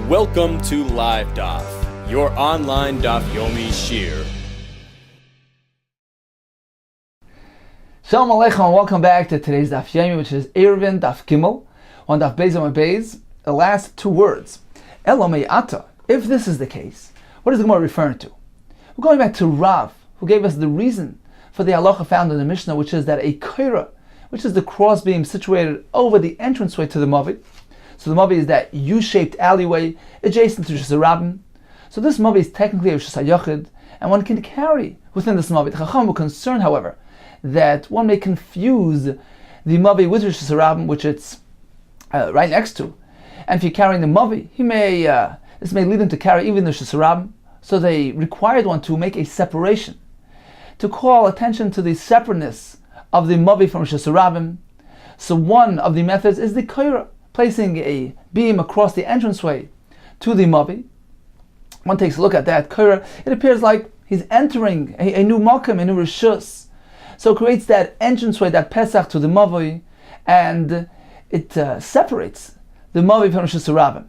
Welcome to Live Daf, your online Daf Yomi Shiur. Shalom Aleichem and welcome back to today's Daf Yomi, which is Eruvin, Daf Gimel, on Daf Beis and Beis, the last two words. Elomei Ata. If this is the case, what is the Gemara referring to? We're going back to Rav, who gave us the reason for the halacha found in the Mishnah, which is that a kaira, which is the crossbeam situated over the entranceway to the mavi. So the mavi is that U-shaped alleyway adjacent to Rishus Harabim. So this mavi is technically a Rishus HaYachid, and one can carry within this mavi. The Chacham were concerned, however, that one may confuse the mavi with Rishus Harabim, which it's right next to. And if you're carrying the mavi, this may lead him to carry even the Rishus Harabim. So they required one to make a separation, to call attention to the separateness of the mavi from Rishus Harabim. So one of the methods is the kaira, placing a beam across the entranceway to the mavi. One takes a look at that kaira, it appears like he's entering a new makom, a new rishus. So it creates that entranceway, that pesach to the mavi, and it separates the mavi from Rishus Harabim.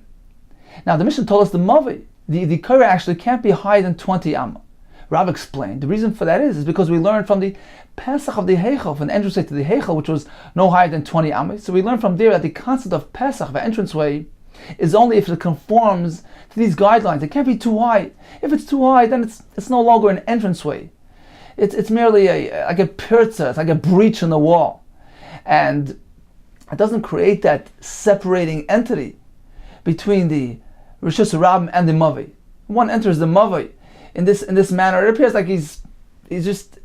Now the Mishnah told us the mavi, the kaira actually can't be higher than 20 amma. Rav explained the reason for that is because we learned from the Pesach of the Heichel, from the entranceway to the Heichel, which was no higher than 20 amas. So we learned from there that the concept of Pesach, the entranceway, is only if it conforms to these guidelines. It can't be too high. If it's too high, then it's no longer an entranceway. It's merely like a pirza, it's like a breach in the wall. And it doesn't create that separating entity between the Rishus Harabim and the Mavi. One enters the Mavi in this manner, it appears like he's just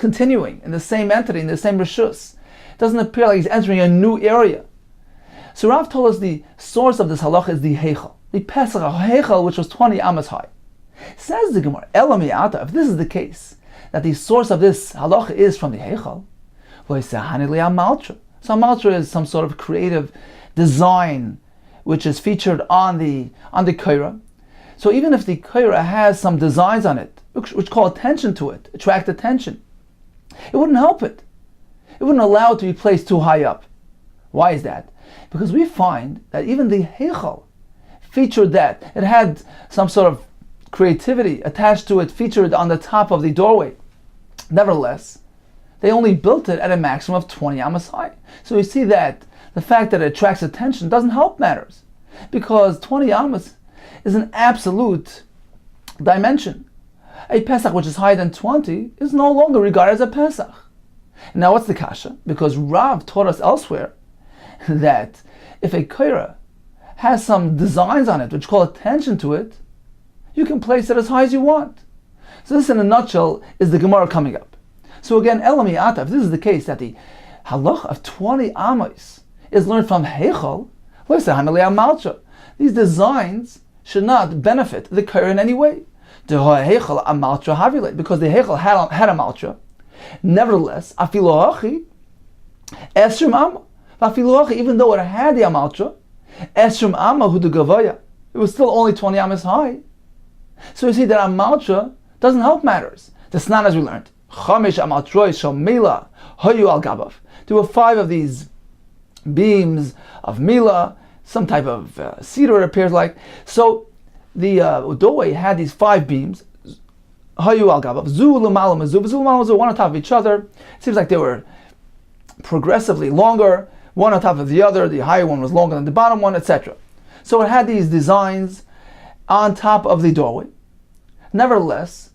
continuing in the same entity, in the same rishus. It doesn't appear like he's entering a new area. So Rav told us the source of this halacha is the heichel, the pesach heichel, which was 20 amas high. Says the Gemara, Elami Ata, if this is the case, that the source of this halacha is from the heichel, so maltra is some sort of creative design which is featured on the kaira. So even if the kaira has some designs on it, which call attention to it, attract attention, it wouldn't help it. It wouldn't allow it to be placed too high up. Why is that? Because we find that even the heichal featured that. It had some sort of creativity attached to it, featured on the top of the doorway. Nevertheless, they only built it at a maximum of 20 amas high. So we see that the fact that it attracts attention doesn't help matters, because 20 amas is an absolute dimension. A Pesach which is higher than 20 is no longer regarded as a Pesach. Now what's the kasha? Because Rav taught us elsewhere that if a kaira has some designs on it which call attention to it, you can place it as high as you want. So this in a nutshell is the Gemara coming up. So again, Elami Ata, if this is the case, that the halach of 20 amos is learned from Heichel, these designs should not benefit the kaira in any way. Because the Heichel had a maltra. Nevertheless, even though it had the amaltra, it was still only 20 amas high. So you see that amaltra doesn't help matters. The snan, as we learned, there were 5 of these beams of mila, some type of cedar, it appears like. So the doorway had these 5 beams, one on top of each other. It seems like they were progressively longer, one on top of the other. The higher one was longer than the bottom one, etc. So it had these designs on top of the doorway. Nevertheless,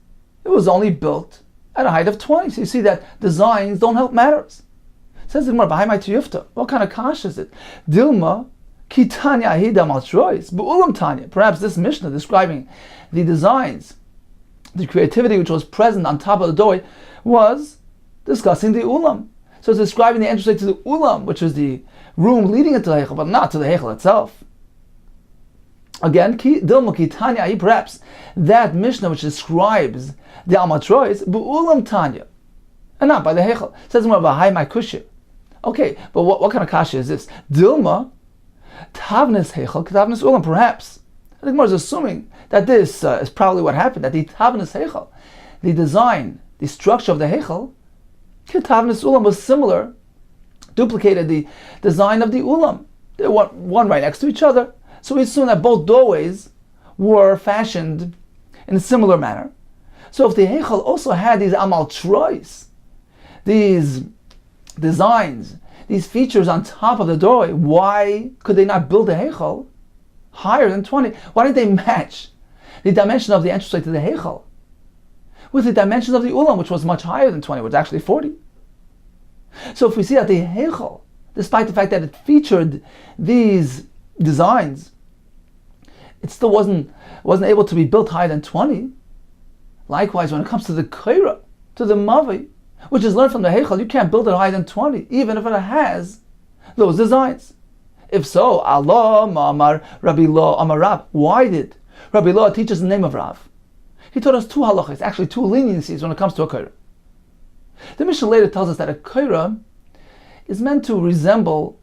it was only built at a height of 20. So you see that designs don't help matters. It says the Gemara, what kind of kash is it? Dilma Kitanya Hida Maltrois, Bu'ulam Tanya. Perhaps this Mishnah describing the designs, the creativity which was present on top of the doorway, was discussing the Ulam. So it's describing the entrance to the Ulam, which is the room leading into the Heichel, but not to the Heichel itself. Again, Dilma Kitanya, perhaps that Mishnah which describes the Almatrois, Bu'ulam Tanya, and not by the Heichel. It says more about Hai My Kushir. Okay, but what kind of kasha is this? Dilma Tavnis Heichel, Tavnis Ulam, perhaps. I think Gemara is assuming that this is probably what happened, that the Tavnis Heichel, the design, the structure of the Heichel, Tavnis Ulam was similar, duplicated the design of the Ulam. They were one right next to each other. So we assume that both doorways were fashioned in a similar manner. So if the Heichal also had these amal trois, these designs, these features on top of the doorway, why could they not build a Heichal higher than 20? Why didn't they match the dimension of the entranceway to the Heichal with the dimensions of the Ulam, which was much higher than 20, which was actually 40? So if we see that the Heichal, despite the fact that it featured these designs, it still wasn't able to be built higher than 20. Likewise, when it comes to the Kaira, to the Mavi, which is learned from the Heichal, you can't build it higher than 20, even if it has those designs. If so, Allah Ma'amar Rabbi Lo Amar Rab. Why did Rabbi Lo teach us the name of Rav? He taught us two halachas, actually two leniencies when it comes to a Kaira. The Mishnah later tells us that a Kaira is meant to resemble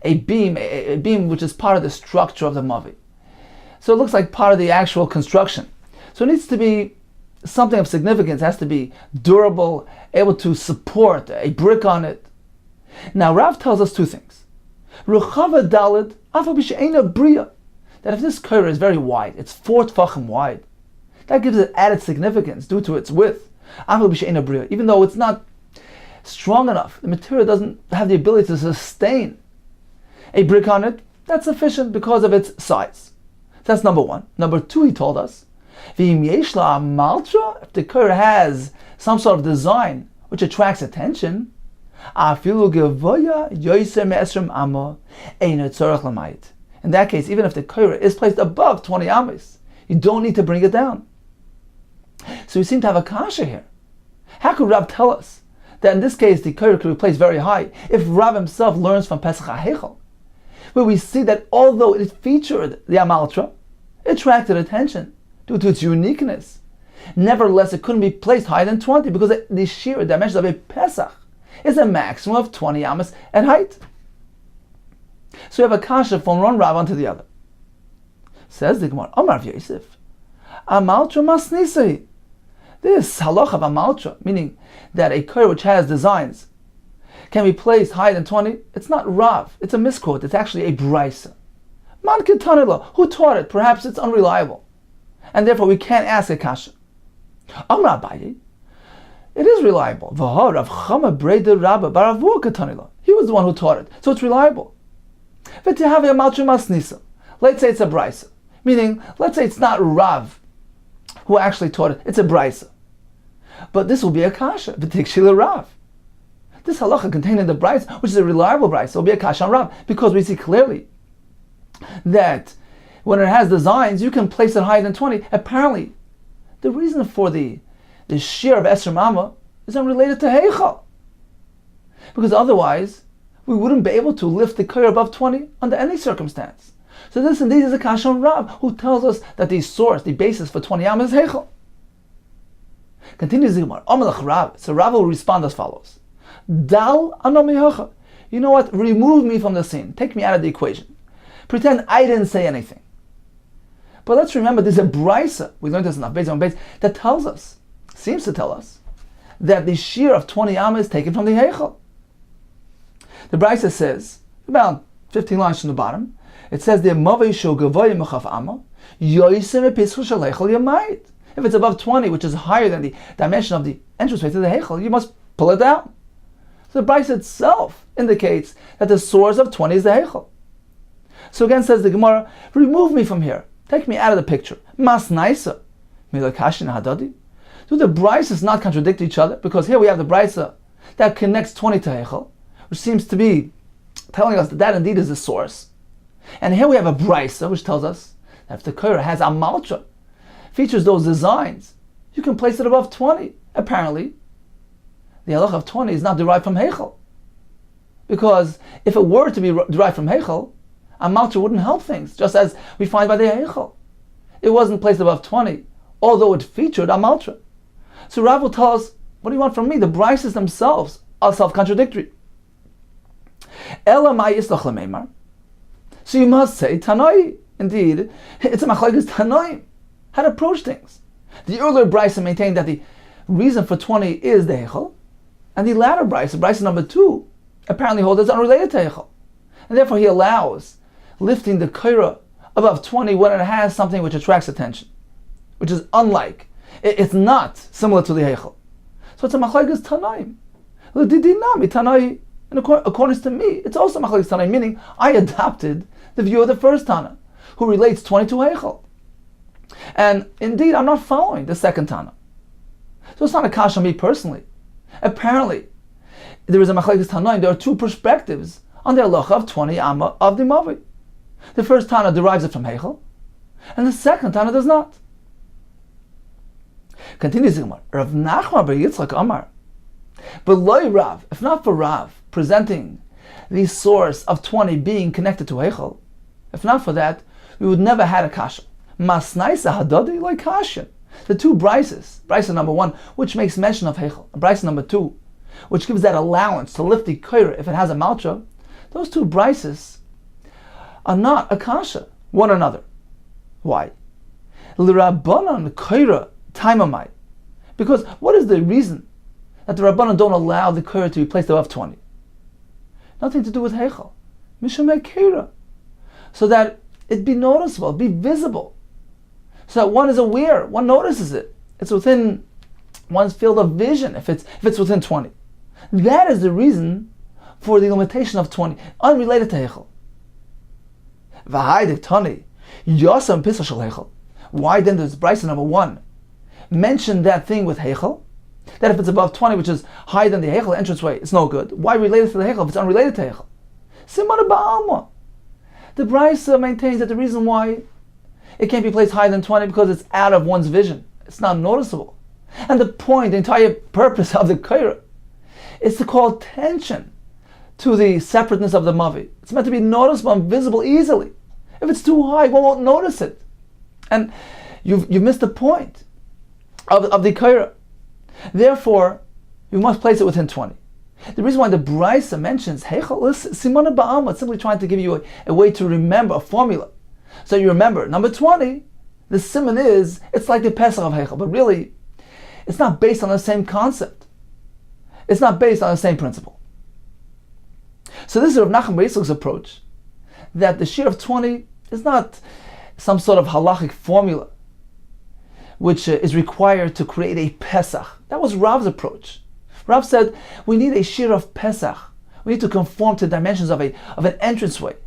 a beam which is part of the structure of the Mavi. So it looks like part of the actual construction. So it needs to be something of significance. It has to be durable, able to support a brick on it. Now Rav tells us two things. Ruchava Dalid, Afa B'She'ena Bria. That if this Kaira is very wide, it's 4 tfachim wide, that gives it added significance due to its width. Afa B'She'ena Bria. Even though it's not strong enough, the material doesn't have the ability to sustain a brick on it, that's sufficient because of its size. That's number one. Number two, he told us, if the Kaira has some sort of design which attracts attention, in that case, even if the Kaira is placed above 20 amis, you don't need to bring it down. So we seem to have a kasha here. How could Rav tell us that in this case the Kaira could be placed very high if Rav himself learns from Pesach HaHeichel, where we see that although it featured the Amaltra, it attracted attention due to its uniqueness. Nevertheless, it couldn't be placed higher than 20 because the sheer dimensions of a Pesach is a maximum of 20 amas at height. So we have a kasha from one Rav onto the other. Says the Gemara, Amar Rav Yosef, Amaltra masnisai. This halach of Amaltra, meaning that a Kaira which has designs can be placed higher than 20, it's not Rav, it's a misquote, it's actually a Braisa. Man Ketanila, who taught it? Perhaps it's unreliable, and therefore we can't ask a kasha. Amar Abaye, it is reliable. Rav Chama Breda Rabba Baravua Ketanila. He was the one who taught it, so it's reliable. Let's say it's a Braisa, meaning let's say it's not Rav who actually taught it, it's a Braisa. But this will be a kasha, V'tikshila Rav. This halacha contained in the Braisa, which is a reliable Braisa, will be a kasha on Rav, because we see clearly that when it has designs, you can place it higher than 20. Apparently, the reason for the shear of Esrim Amma is unrelated to Heichal. Because otherwise, we wouldn't be able to lift the Kaira above 20 under any circumstance. So this indeed is a kasha on Rav, who tells us that the source, the basis for 20 Amma is Heichal. Continues the Gemara, Amalach Rav. So Rav will respond as follows. Dal anomi hacha. You know what? Remove me from the scene. Take me out of the equation. Pretend I didn't say anything. But let's remember, there's a brisa, we learned this in Daf Yomi Eruvin, that tells us, seems to tell us, that the shear of 20 amma is taken from the Heichal. The brisa says, about 15 lines from the bottom, it says, if it's above 20, which is higher than the dimension of the entranceway to the Heichal, you must pull it down. So the brisa itself indicates that the source of 20 is the Heichal. So again says the Gemara, remove me from here. Take me out of the picture. Mas naisa. Milakashin hadadi. Do the brises not contradict each other? Because here we have the brisa that connects 20 to Heichal, which seems to be telling us that that indeed is the source. And here we have a brisa which tells us that if the Kaira has amaltra, features those designs, you can place it above 20. Apparently, the halach of 20 is not derived from Heichal. Because if it were to be derived from Heichal, amaltra wouldn't help things, just as we find by the Heichal. It wasn't placed above 20, although it featured amaltra. So Rav will tell us, what do you want from me? The brises themselves are self-contradictory. So you must say, Tanoi. Indeed, it's a machlokes Tanoim. How to approach things. The earlier brisa maintained that the reason for 20 is the Heichal, and the latter brisa number 2, apparently holds it's unrelated to Heichal. And therefore he allows lifting the kaira above 20 when it has something which attracts attention, which is unlike. It's not similar to the heichel. So it's a machlekes tanaim. L'didinami tanai. And according to me, it's also machlekes tanaim, meaning I adopted the view of the first Tana, who relates 20 to heichel. And indeed, I'm not following the second Tana. So it's not a kasha on me personally. Apparently, there is a machlekes tanaim. There are two perspectives on the halacha of 20 amma of the mavi. The first Tana derives it from heichel, and the second Tana does not. Continues the Gemara. Rav Nachman bar Yitzchak Amar, but loy Rav, if not for Rav presenting the source of 20 being connected to heichel, if not for that, we would never had a kasha. Masnaisa hadadi like kasha. The two brises, brisa number 1, which makes mention of heichel, and brisa number 2, which gives that allowance to lift the koira if it has a malcha, those two brises are not a kasha, one another. Why? L'Rabbanan koira taimamai. Because what is the reason that the Rabbanan don't allow the koira to be placed above 20? Nothing to do with heichel. Mishamei koira. So that it be noticeable, be visible. So that one is aware, one notices it. It's within one's field of vision if it's within 20. That is the reason for the limitation of 20, unrelated to heichel. V'haidik tani, yosam pisah shel heichel. Why then does brisa number 1 mention that thing with heichel? That if it's above 20, which is higher than the heichel entranceway, it's no good. Why relate it to the heichel if it's unrelated to heichel? Simon ba'alma. The brisa maintains that the reason why it can't be placed higher than 20 because it's out of one's vision. It's not noticeable. And the point, the entire purpose of the kaira is to call attention to the separateness of the mavi. It's meant to be noticeable and visible easily. If it's too high, one won't notice it. And you've missed the point of the kaira. Therefore, you must place it within 20. The reason why the brisa mentions heichel is simana ba'alma. It's simply trying to give you a way to remember, a formula. So you remember, number 20, the simon is, it's like the Pesach of heichel, but really, it's not based on the same concept. It's not based on the same principle. So this is Rav Nachman bar Yitzchak's approach, that the shiur of 20 is not some sort of halachic formula which is required to create a Pesach. That was Rav's approach. Rav said, we need a shiur of Pesach. We need to conform to the dimensions of an entranceway.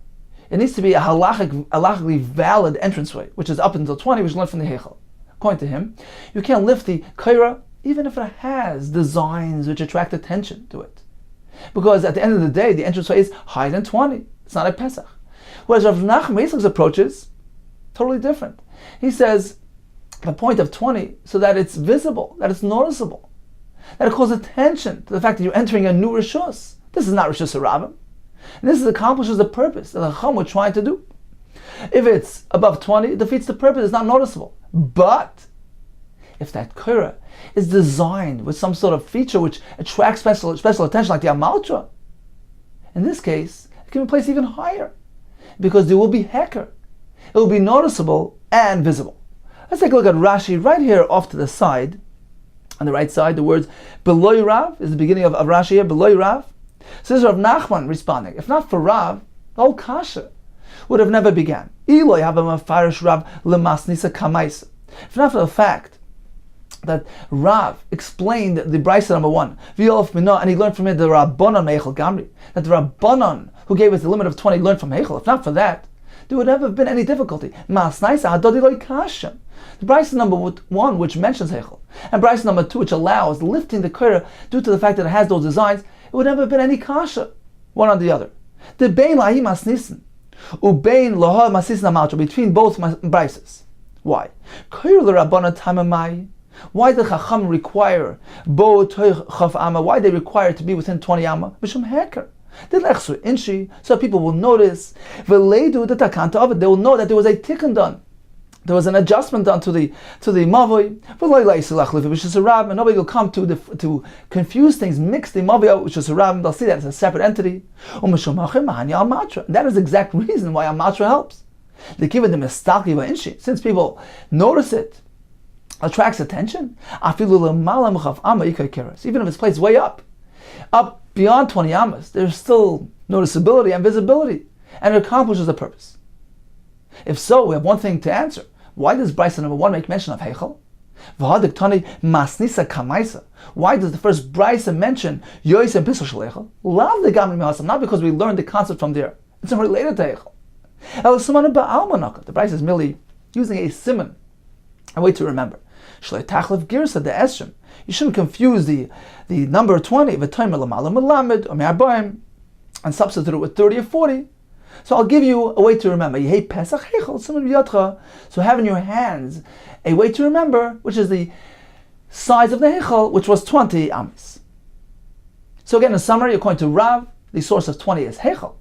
It needs to be a halachically valid entranceway, which is up until 20, which is learned from the heichel. According to him, you can't lift the kaira even if it has designs which attract attention to it. Because at the end of the day, the entranceway is higher than 20. It's not a Pesach. Whereas Rav Nachman bar Yitzchak's approach is totally different. He says the point of 20 so that it's visible, that it's noticeable, that it calls attention to the fact that you're entering a new rishus. This is not rishus harabim. And this accomplishes the purpose that the Chacham were trying to do. If it's above 20, it defeats the purpose, it's not noticeable. But if that kaira is designed with some sort of feature which attracts special attention, like the amaltra, in this case, it can be placed even higher, because there will be heker. It will be noticeable and visible. Let's take a look at Rashi right here off to the side. On the right side, the words Beloy Rav is the beginning of Rashi here, Beloy Rav. So this is Rav Nachman responding. If not for Rav, the whole kasha would have never began. Eloy have a mafarish Rav lemasnisa kamaisa. If not for the fact that Rav explained the brisa number 1, and he learned from it the Rabbanon meichel gamri, that the Rabbanon who gave us the limit of 20 learned from heichel. If not for that, there would never have been any difficulty. Masnaisa hadodi loy kasha. The brisa number 1, which mentions heichel, and brisa number 2, which allows lifting the kaira due to the fact that it has those designs, it would never have been any kasha, one on the other. The bein lahi masnisin, ubein loha masnisin amalcha, between both brisas. Why? Kair l'Rabbanan tamamai. Why did Chacham require bo toich chaf amma? Why they require to be within 20 amma? Mishum heker. So people will notice. They will know that there was a tikkun done. There was an adjustment done to the mavoi. And nobody will come to confuse things, mix the mavoi, which is a rab, they'll see that it's a separate entity. And that is the exact reason why amatra helps. They give it the mistaki inshi. Since people notice it, attracts attention. Even if it's placed way up beyond 20 amas, there's still noticeability and visibility, and it accomplishes the purpose. If so, we have one thing to answer. Why does Brisa number 1 make mention of Heichal? Why does the first Brisa mention Yois and Pisal Shalechal? Not because we learned the concept from there. It's not related to Heichal. The Brisa is merely using a simon, a way to remember. You shouldn't confuse the number 20 and substitute it with 30 or 40. So I'll give you a way to remember. So have in your hands a way to remember, which is the size of the Heichal, which was 20 amis. So again, in summary, according to Rav, the source of 20 is Heichal.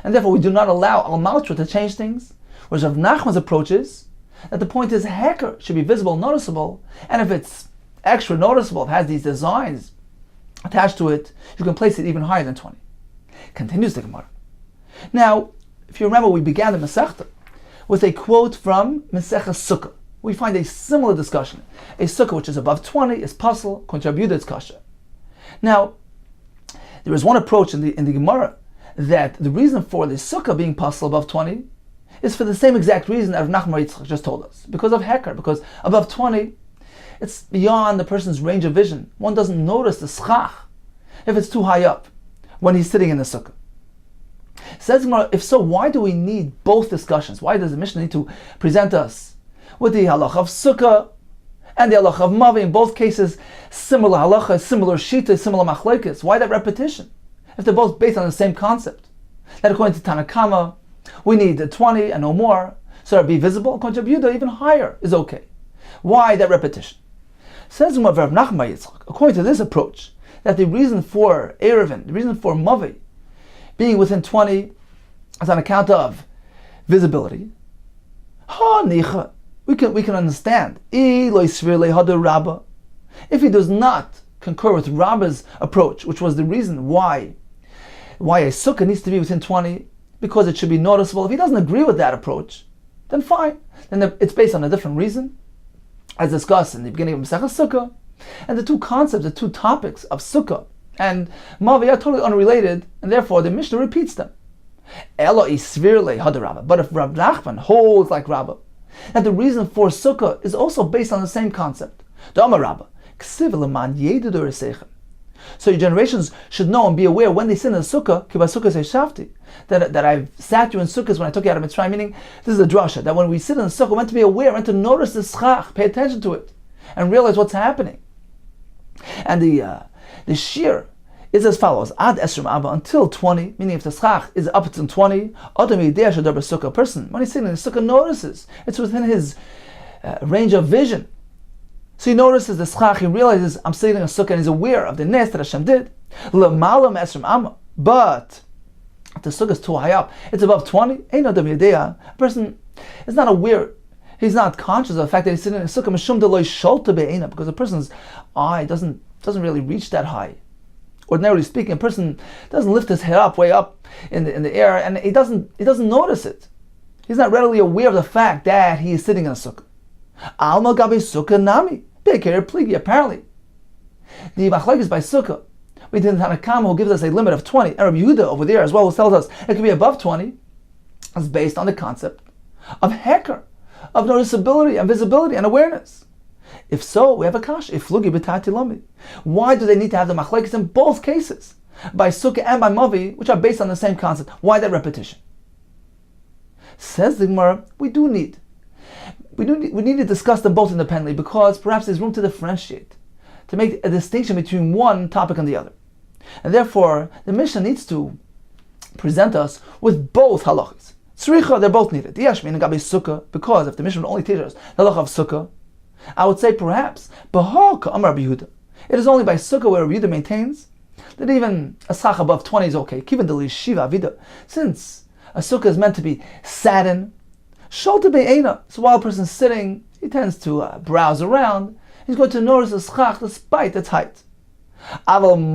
And therefore we do not allow Al-Maltra to change things. Whereas Rav Nachman's approach is that the point is Heker should be visible, noticeable, and if it's extra noticeable, it has these designs attached to it, you can place it even higher than 20. Continues the Gemara. Now, if you remember, we began the Masechta with a quote from Masechah Sukkah. We find a similar discussion. A Sukkah which is above 20 is puzzle, contributed its kasha. Now, there is one approach in the Gemara that the reason for the Sukkah being puzzle above 20 is for the same exact reason that Rav Nachman Yitzchak just told us. Because of Heker, because above 20, it's beyond the person's range of vision. One doesn't notice the schach if it's too high up when he's sitting in the Sukkah. Says Gemara, if so, why do we need both discussions? Why does the Mishnah need to present us with the halacha of Sukkah and the halacha of Mavi? In both cases, similar halacha, similar shita, similar machlekes. Why that repetition? If they're both based on the same concept. That according to Tanakama, we need 20 and no more, so it'll be visible. According to Yehuda, even higher is okay. Why that repetition? Says Rav Nachman Yitzchak, according to this approach, that the reason for Eruvin, the reason for Mavi, being within 20 is on account of visibility. We can understand. If he does not concur with Rabba's approach, which was the reason why a sukkah needs to be within 20, because it should be noticeable. If he doesn't agree with that approach, then fine. Then it's based on a different reason, as discussed in the beginning of Masechah Sukkah. And the two concepts, the two topics of Sukkah and Mavi are totally unrelated, and therefore the Mishnah repeats them. But if Rav Nachman holds like Rabbah, that the reason for Sukkah is also based on the same concept. So your generations should know and be aware when they sit in the Sukkah, that I've sat you in Sukkahs when I took you out of Mitzrayim, meaning this is a drasha, that when we sit in the Sukkah, we're meant to be aware, we're meant to notice the schach, pay attention to it, and realize what's happening. And the Shiur is as follows: Ad Esrim Abba, until 20, meaning if the schach is up to 20, a person, when he's sitting in the Sukkah, notices it's within his range of vision. So he notices the schach, he realizes I'm sitting in a Sukkah, and he's aware of the nes that Hashem did. But if the Sukkah is too high up, it's above 20, a person is not aware, he's not conscious of the fact that he's sitting in a Sukkah, because a person's eye doesn't really reach that high. Ordinarily speaking, a person doesn't lift his head up, way up in the air, and he doesn't notice it. He's not readily aware of the fact that he is sitting in a Sukkah. Alma gabe Sukkah nami. Apparently, the machlekes by Sukkah, we did Tanakama, who gives us a limit of 20, and Rabbi Yehuda over there as well, who tells us it can be above 20, is based on the concept of heker, of noticeability and visibility and awareness. If so, we have a kash. If flugi b'tati lami. Why do they need to have the machlekes in both cases, by Sukkah and by Mavi, which are based on the same concept? Why that repetition? Says the Gemara, we need to discuss them both independently, because perhaps there's room to differentiate, to make a distinction between one topic and the other. And therefore, the Mishnah needs to present us with both halachas. Tzricha, they're both needed. Yashmin and Gabi Sukkah, because if the Mishnah would only teach us the halacha of Sukkah, I would say perhaps, B'haka Amar Rabbi Yehuda. It is only by Sukkah where Rabbi Yehuda maintains that even a schach above 20 is okay. Kiven deli shiva avida. Since a Sukkah is meant to be sat in, Sholta be'ena. So while a person's sitting, he tends to browse around. He's going to notice the schach despite its height. However, a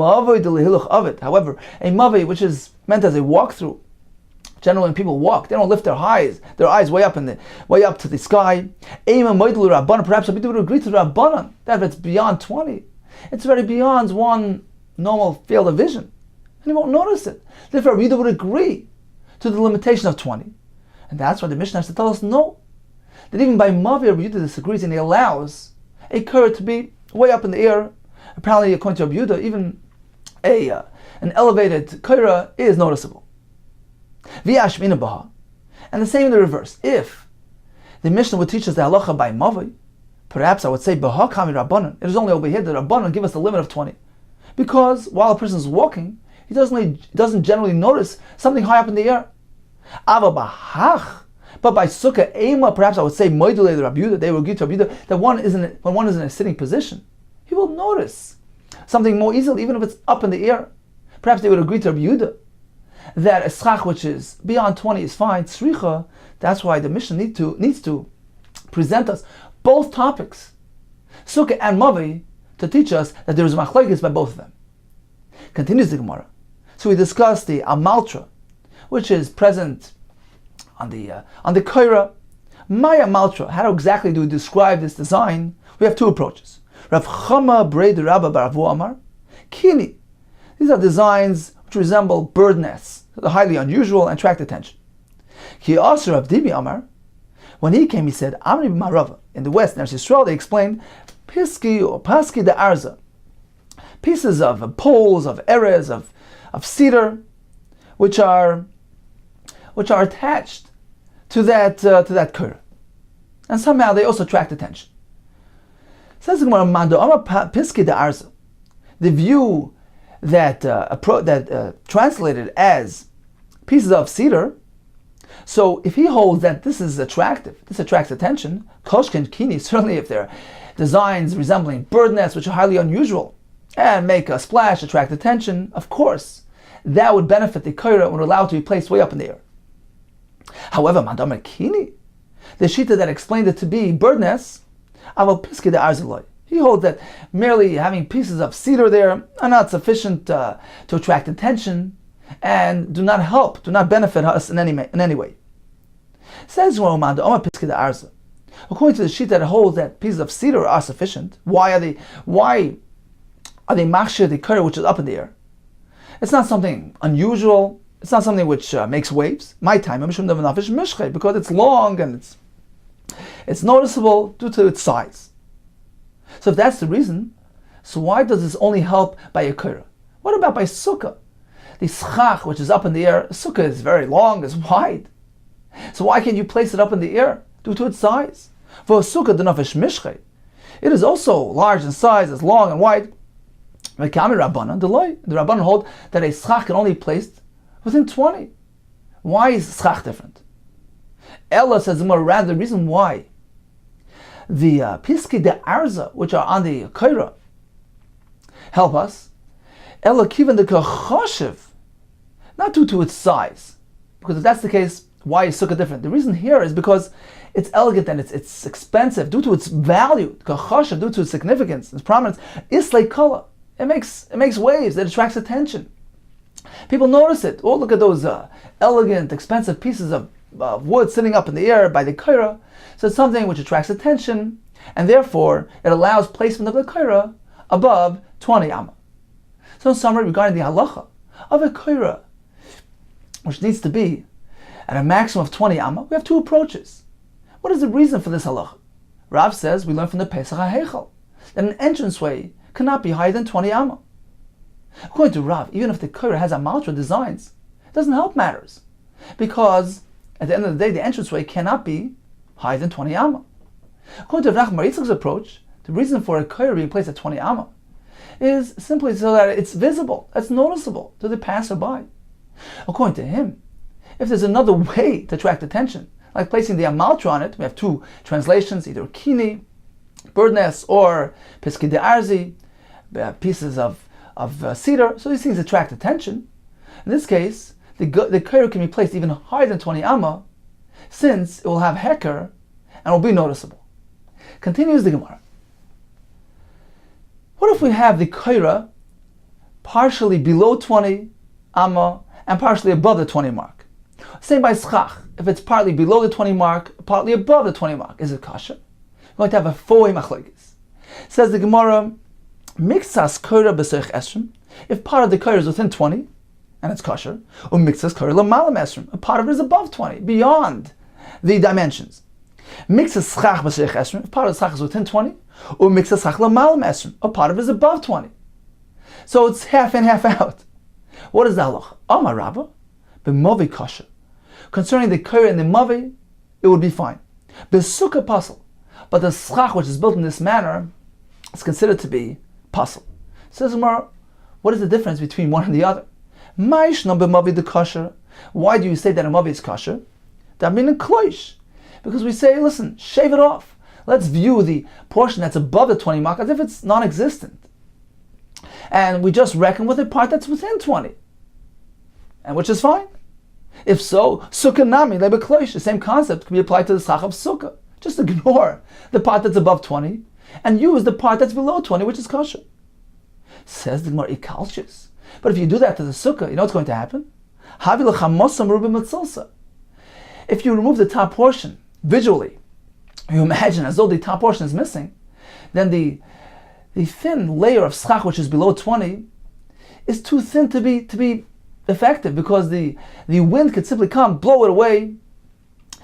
mavi which is meant as a walkthrough. Generally, when people walk, they don't lift their eyes way up to the sky. Perhaps some people would agree to the Rabbanan that if it's beyond 20, it's very beyond one normal field of vision, and he won't notice it. Therefore, Rabbi Yehuda would agree to the limitation of 20. And that's why the Mishnah has to tell us no. That even by Mavi, Rabbi Yehuda disagrees and he allows a Korah to be way up in the air. Apparently, according to Rabbi Yehuda, even an elevated Korah is noticeable. V'yashmina baha. And the same in the reverse. If the Mishnah would teach us the halacha by Mavi, perhaps I would say baha kami rabbanon. It is only over here that rabbanon give us the limit of 20. Because while a person is walking, he doesn't generally notice something high up in the air. Ava bahach. But by sukkah ema, perhaps I would say moidule the Rabbi Yehuda, they will agree to Rabbi Yehuda, that when one is in a sitting position, he will notice something more easily, even if it's up in the air. Perhaps they would agree to Rabbi Yehuda that a schach which is beyond 20 is fine, tzricha. That's why the Mishnah needs to present us both topics, sukkah and mavi, to teach us that there is machlokes by both of them. Continues the Gemara. So we discussed the amaltra, which is present on the Korah. Maya maltra. How exactly do we describe this design? We have two approaches. Rav Chama Breid Rabba Baravu Amar Kini. These are designs which resemble bird nests, they're highly unusual and attract attention. Ki Asur Rav Dibi Amar. When he came, he said, Amri B'Marava. In the West, in Eretz Yisrael, they explained Piski or Paski de Arza, pieces of poles, of erez, of cedar, which are attached to that Korah, and somehow they also attract attention. Says the Gemara, Mando Amar Piski de Arza, the view that translated as pieces of cedar. So if he holds that this is attractive, this attracts attention, Koshkin Kini, certainly if they're designs resembling bird nests, which are highly unusual, and make a splash, attract attention, of course, that would benefit the Korah when allowed to be placed way up in the air. However, Mandamar Kini, the Shita that explained it to be bird nests, Aval Piski de Arzaloi, he holds that merely having pieces of cedar there are not sufficient to attract attention and do not benefit us in any way. Says Romando, Omar Piski de Arza. According to the sheet that holds that pieces of cedar are sufficient, why are they machshir the Korah which is up in the air? It's not something unusual. It's not something which makes waves. My time, because it's long and it's noticeable due to its size. So if that's the reason, so why does this only help by a Korah? What about by sukkah? The schach, which is up in the air, sukkah is very long, is wide. So why can't you place it up in the air due to its size? For a sukkah, it is also large in size, it's long and wide. The Rabbanan hold that a schach can only be placed within 20. Why is schach different? Ella says more rather the reason why the piski de arza, which are on the Korah, help us. Ella kiven the kachoshev, not due to its size, because if that's the case, why is sukkah different? The reason here is because it's elegant and it's expensive due to its value, kachoshev, due to its significance, its prominence. Islay kala, it makes waves, it attracts attention. People notice it. Oh, look at those elegant, expensive pieces of wood sitting up in the air by the Korah. So it's something which attracts attention, and therefore it allows placement of the Korah above 20 amma. So in summary, regarding the halacha of a Korah, which needs to be at a maximum of 20 amma, we have two approaches. What is the reason for this halacha? Rav says we learn from the Pesach HaHeichel that an entranceway cannot be higher than 20 amma. According to Rav, even if the Korah has amaltra designs, it doesn't help matters, because at the end of the day, the entranceway cannot be higher than 20 amma. According to Rav Maritzchak's approach, the reason for a Korah being placed at 20 amma is simply so that it's visible, it's noticeable to the passerby. According to him, if there's another way to attract attention, like placing the amaltra on it, we have two translations, either kini, bird nest, or piski de arzi, pieces of cedar, so these things attract attention. In this case, the Korah can be placed even higher than 20 amma, since it will have heker and will be noticeable. Continues the Gemara. What if we have the Korah partially below 20 amma and partially above the 20 mark? Same by schach. If it's partly below the 20 mark, partly above the 20 mark, is it kasher? We're going to have a four-way machlokes. Says the Gemara, mixas Korah b'seich esrim, if part of the Korah is within 20, and it's kosher, or mixas Korah l'malam esrim, a part of it is above 20, beyond the dimensions. Mixes schach b'seich esrim, if part of the schach is within 20, or mixes schach l'malam esrim, a part of it is above 20. So it's half in, half out. What is the halach? Amar Rabba, b'movi kosher. Concerning the koyer and the movi, it would be fine. B'sukkah puzzle, but the schach which is built in this manner is considered to be puzzle. Says Gemara, what is the difference between one and the other? Ma'ishno b'movi the kosher. Why do you say that a movi is kosher? That means kloish. Because we say, listen, shave it off. Let's view the portion that's above the 20 mark as if it's non-existent. And we just reckon with a part that's within 20. And which is fine. If so, sukkah nami lebekloish, the same concept can be applied to the schach of sukkah. Just ignore the part that's above 20 and use the part that's below 20, which is kosher. Says the Gemara, ikalchis. But if you do that to the sukkah, you know what's going to happen? Havi l'chamosam rubim mitzilsa. If you remove the top portion visually, you imagine as though the top portion is missing, then the thin layer of schach which is below 20 is too thin to be effective, because the wind could simply come, blow it away,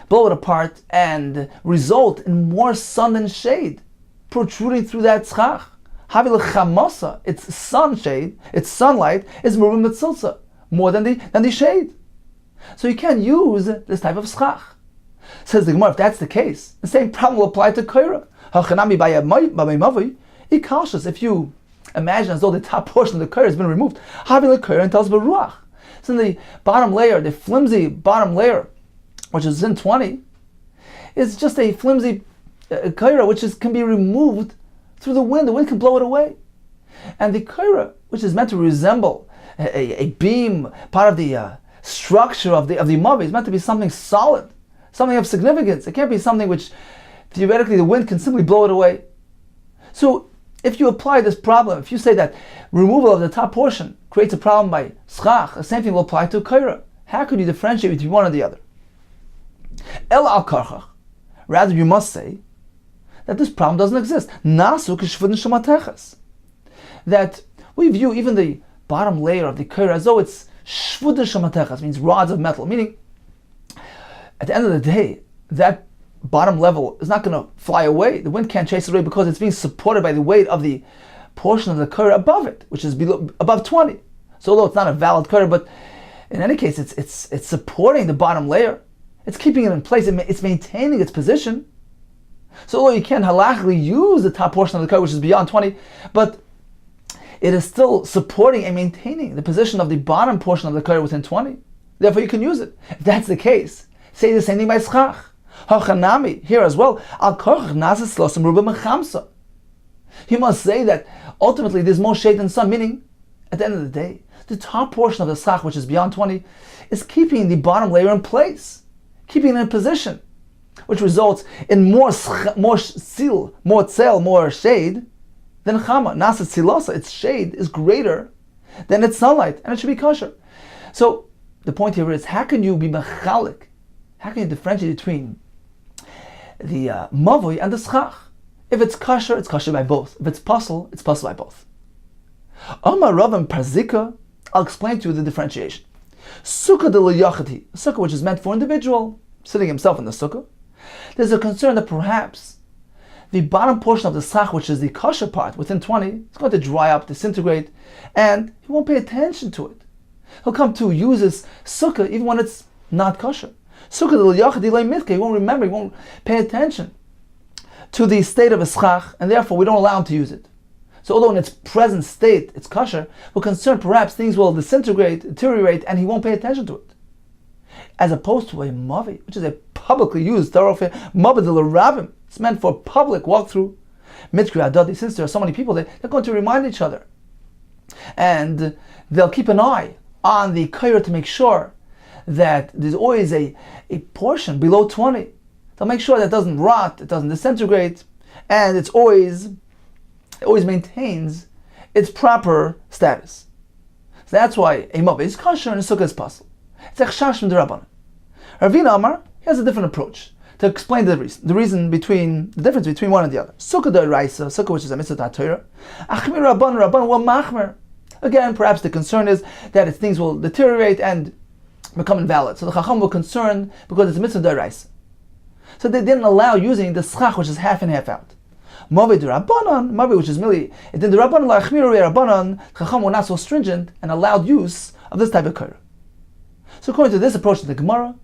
blow it apart, and result in more sun and shade protruding through that schach. Havi l'chamosa, its sunshade, its sunlight is more mitzilsa, more than the shade. So you can't use this type of schach. Says the Gemara, if that's the case, the same problem will apply to koira. If you imagine as though the top portion of the koira has been removed, havi l'koira and tells beruach. So in the bottom layer, the flimsy bottom layer, which is in 20, is just a flimsy koira which can be removed through the wind. The wind can blow it away. And the koira, which is meant to resemble a beam, part of the structure of the mavi, is meant to be something solid, something of significance. It can't be something which theoretically the wind can simply blow it away. So if you apply this problem, if you say that removal of the top portion creates a problem by schach, the same thing will apply to koira. How could you differentiate between one or the other? El al karchach. Rather, you must say that this problem doesn't exist. Nasu k'shvudin shemateches. That we view even the bottom layer of the koira as though it's shvudin shemateches, means rods of metal. Meaning, at the end of the day, that bottom level is not going to fly away. The wind can't chase it away because it's being supported by the weight of the portion of the koira above it, which is above 20. So although it's not a valid koira, but in any case, it's supporting the bottom layer. It's keeping it in place. It's maintaining its position. So although you can't halachically use the top portion of the koira, which is beyond 20, but it is still supporting and maintaining the position of the bottom portion of the koira within 20. Therefore, you can use it. If that's the case, say the same thing by schach. Hachanami, here as well. Al korach nazis losim ruba mechamsa. You must say that ultimately there's more shade than sun, meaning, at the end of the day, the top portion of the schach, which is beyond 20, is keeping the bottom layer in place, keeping it in position, which results in more sil, more tzel, more shade than chama. Nasa tzilosa, its shade is greater than its sunlight, and it should be kosher. So the point here is, how can you be mechalik? How can you differentiate between the mavoi and the schach? If it's kosher by both. If it's puzzle, it's puzzle by both. Amar Rav and Parzika, I'll explain to you the differentiation. Sukkah de l'yachati, a sukkah which is meant for individual, sitting himself in the sukkah. There's a concern that perhaps the bottom portion of the schach, which is the kosher part, within 20, is going to dry up, disintegrate, and he won't pay attention to it. He'll come to use his sukkah even when it's not kosher. Sukkah de l'yachati lo mitka, he won't remember, he won't pay attention to the state of a schach, and therefore we don't allow him to use it. So although in its present state it's kosher, we're concerned perhaps things will disintegrate, deteriorate, and he won't pay attention to it. As opposed to a mavi, which is a publicly used thoroughfare, mavi de l'ravim, it's meant for public walkthrough. Mitkri adadi, since there are so many people, they're going to remind each other. And they'll keep an eye on the koira to make sure that there's always a portion below 20. They'll make sure that it doesn't rot, it doesn't disintegrate, and it always maintains its proper status. So that's why a mavi is kosher and a sukkah is possible. It's echshash from the Rabbanan. Ravina Amar, he has a different approach to explain the difference between one and the other. Sukkah d'oraisa, sukkah which is a mitzvah Torah. Achmir Rabban wa machmer. Again, perhaps the concern is that things will deteriorate and become invalid. So the Chacham will concern because it's a mitzvah d'oraisa. So they didn't allow using the schach, which is half in, half out. Mavi d'Rabbanan, Mavi, which is merely, it did the Rabbanan la'achmiru Rabbanan, Chacham were not so stringent and allowed use of this type of Korah. So according to this approach to the Gemara,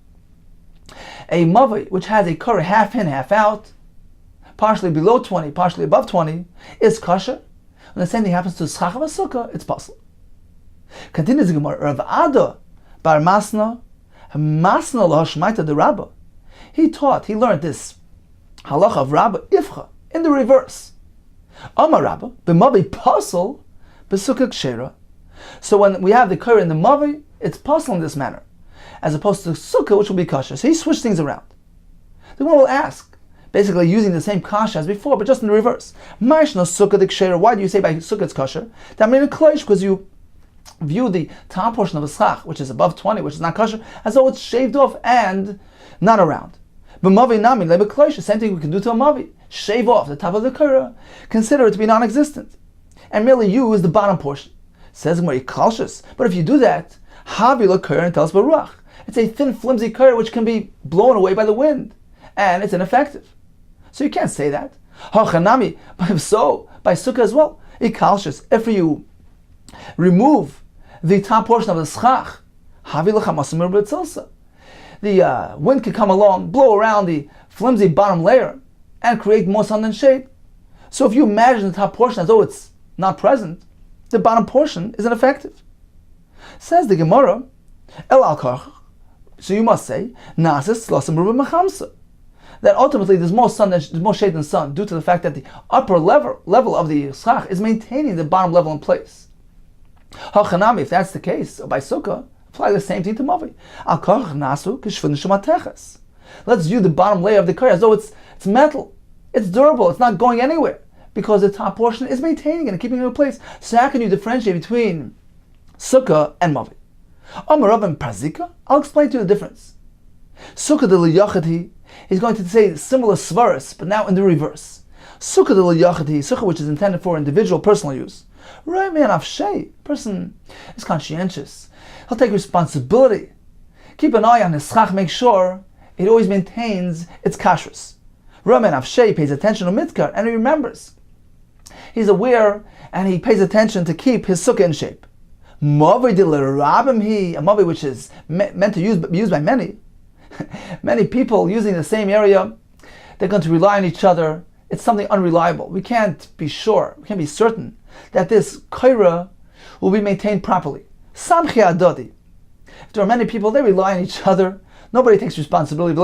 a Mavi, which has a Korah half in, half out, partially below 20, partially above 20, is kosher. When the same thing happens to schach of a sukkah, it's possible. Continues the Gemara, Rav Ada bar Masna lahashmaita de Rabba. He learned this halacha of Rabba ifcha in the reverse. Amar Rabba b'mavi pasal b'sukkah kshera. So when we have the Korah in the mavi, it's pasal in this manner, as opposed to sukkah, which will be kosher. So he switched things around. The one will ask, basically using the same kasha as before, but just in the reverse. Ma'ishna sukkah the kshera. Why do you say by sukkah it's kosher? That means kleish, because you view the top portion of a schach, which is above 20, which is not kosher, as though it's shaved off and not around. But mavi nami lebe kleish, the same thing we can do to a mavi. Shave off the top of the Korah, consider it to be non-existent, and merely use the bottom portion. Says Gemara kalshus. But if you do that, havi lo Korah and tells baruch. It's a thin, flimsy Korah which can be blown away by the wind, and it's ineffective. So you can't say that. Hachanami, but if so, by sukkah as well, ikalshus. If you remove the top portion of the schach, the wind could come along, blow around the flimsy bottom layer, and create more sun than shade. So if you imagine the top portion as though it's not present, the bottom portion is ineffective. Says the Gemara, El al-Kach, so you must say, Nasis Slosam Ruba Machamsa, that ultimately there's more shade than sun, due to the fact that the upper level of the schach is maintaining the bottom level in place. Hachanami, if that's the case, by sukkah, apply the same thing to mavi. Let's view the bottom layer of the Korah as though it's metal, it's durable, it's not going anywhere, because the top portion is maintaining it and keeping it in place. So how can you differentiate between sukkah and mavi? Amarav and prazika, I'll explain to you the difference. Sukkah de l'yachati, he's going to say similar svaras, but now in the reverse. Sukkah de l'yachati, sukkah which is intended for individual personal use. Right, man, person is conscientious. He'll take responsibility. Keep an eye on his schach, make sure it always maintains its kashrus. Raman Avshei pays attention to mitkar, and he remembers. He's aware, and he pays attention to keep his sukkah in shape. Mavi de l'rabim hi, a mavi which is meant to be used by many. Many people using the same area, they're going to rely on each other. It's something unreliable. We can't be sure, we can't be certain that this Korah will be maintained properly. Samchi adodi. If there are many people, they rely on each other. Nobody takes responsibility,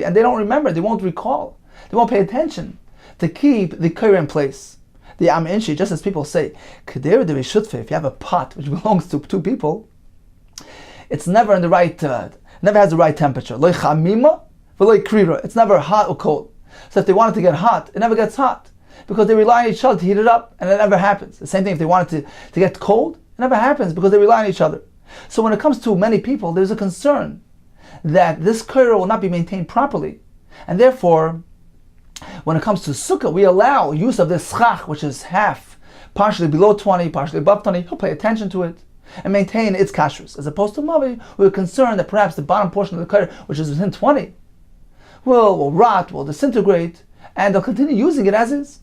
and they don't remember, they won't recall, they won't pay attention to keep the Korah in place. The Am Inshi, just as people say, if you have a pot which belongs to two people, it's never in the right, never has the right temperature. It's never hot or cold. So if they want it to get hot, it never gets hot, because they rely on each other to heat it up, and it never happens. The same thing if they want it to get cold, it never happens, because they rely on each other. So when it comes to many people, there's a concern that this Korah will not be maintained properly, and therefore, when it comes to sukkah, we allow use of this schach, which is half, partially below 20, partially above 20. He'll pay attention to it and maintain its kashrus. As opposed to mavi, we're concerned that perhaps the bottom portion of the Korah, which is within 20, will rot, will disintegrate, and they'll continue using it as is.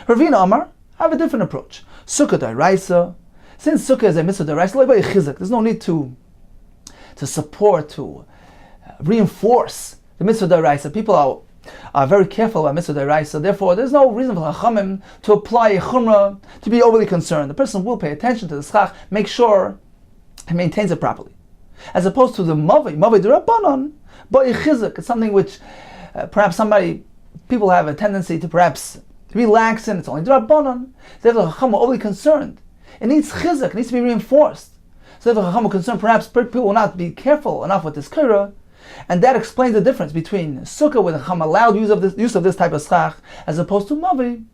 Ravina Amar, I have a different approach. Sukkah d'oraisa. Since sukkah is a mitzvah d'oraisa, there's no need to support, to reinforce the mitzvah d'oraisa. People are very careful about mitzvah d'oraisa. Therefore, there's no reason for Chachamim to apply a chumrah, to be overly concerned. The person will pay attention to the schach, make sure he maintains it properly. As opposed to the mavi d'Rabbanan, but chizuk, it's something which perhaps people have a tendency to perhaps relax in. It's only d'Rabbanan. Therefore, the Chacham are overly concerned. It needs chizuk, it needs to be reinforced. So if the Chacham are concerned, perhaps people will not be careful enough with this Korah, and that explains the difference between sukkah, where the Chacham allowed use of this type of schach, as opposed to mavi,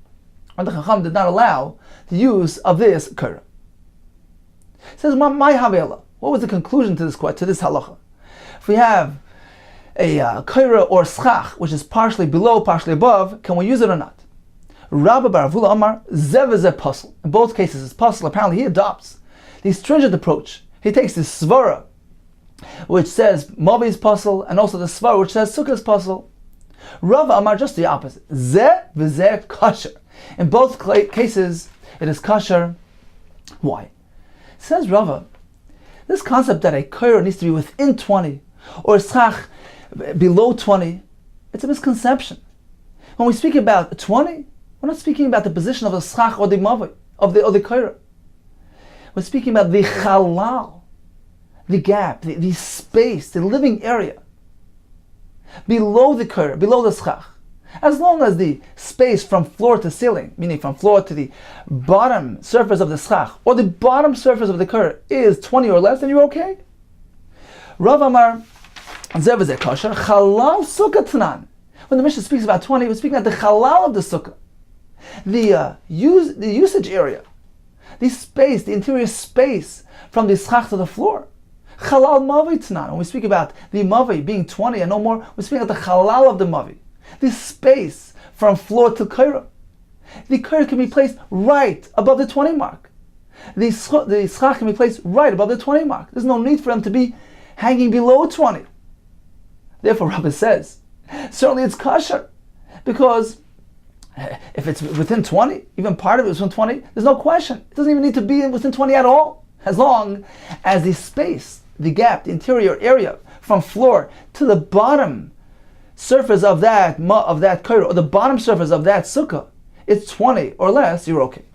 where the Chacham did not allow the use of this Korah. It says, my havela. What was the conclusion to this halacha? If we have a Korah or schach, which is partially below, partially above, can we use it or not? Rabbi bar Avula Amar, zev pasal. In both cases, it's pasal. Apparently, he adopts the stringent approach. He takes the svara, which says mavi is pasal, and also the svara, which says sukkah is pasal. Rava Amar, just the opposite. Zeh v'zeh kasher. In both cases, it is kasher. Why? Says Rava, this concept that a koyer needs to be within 20 or schach below 20, it's a misconception. When we speak about 20, we're not speaking about the position of the schach or the mavi, of the koyer. We're speaking about the halal, the gap, the space, the living area below the koyer, below the schach. As long as the space from floor to ceiling, meaning from floor to the bottom surface of the schach, or the bottom surface of the koyer is 20 or less, then you're okay. Rav Amar, Zeh v'zeh kasher, halal sukkah tanan. When the Mishnah speaks about 20, we're speaking about the halal of the sukkah. The usage area, the space, the interior space from the schach to the floor. Halal mavi tanan. When we speak about the mavi being 20 and no more, we're speaking about the halal of the mavi. The space from floor to koira. The koira can be placed right above the 20 mark. The schach can be placed right above the 20 mark. There's no need for them to be hanging below 20. Therefore, Rabbi says, certainly it's kosher, because if it's within 20, even part of it is within 20, there's no question. It doesn't even need to be within 20 at all, as long as the space, the gap, the interior area from floor to the bottom surface of that koira, or the bottom surface of that sukkah, it's 20 or less, you're okay.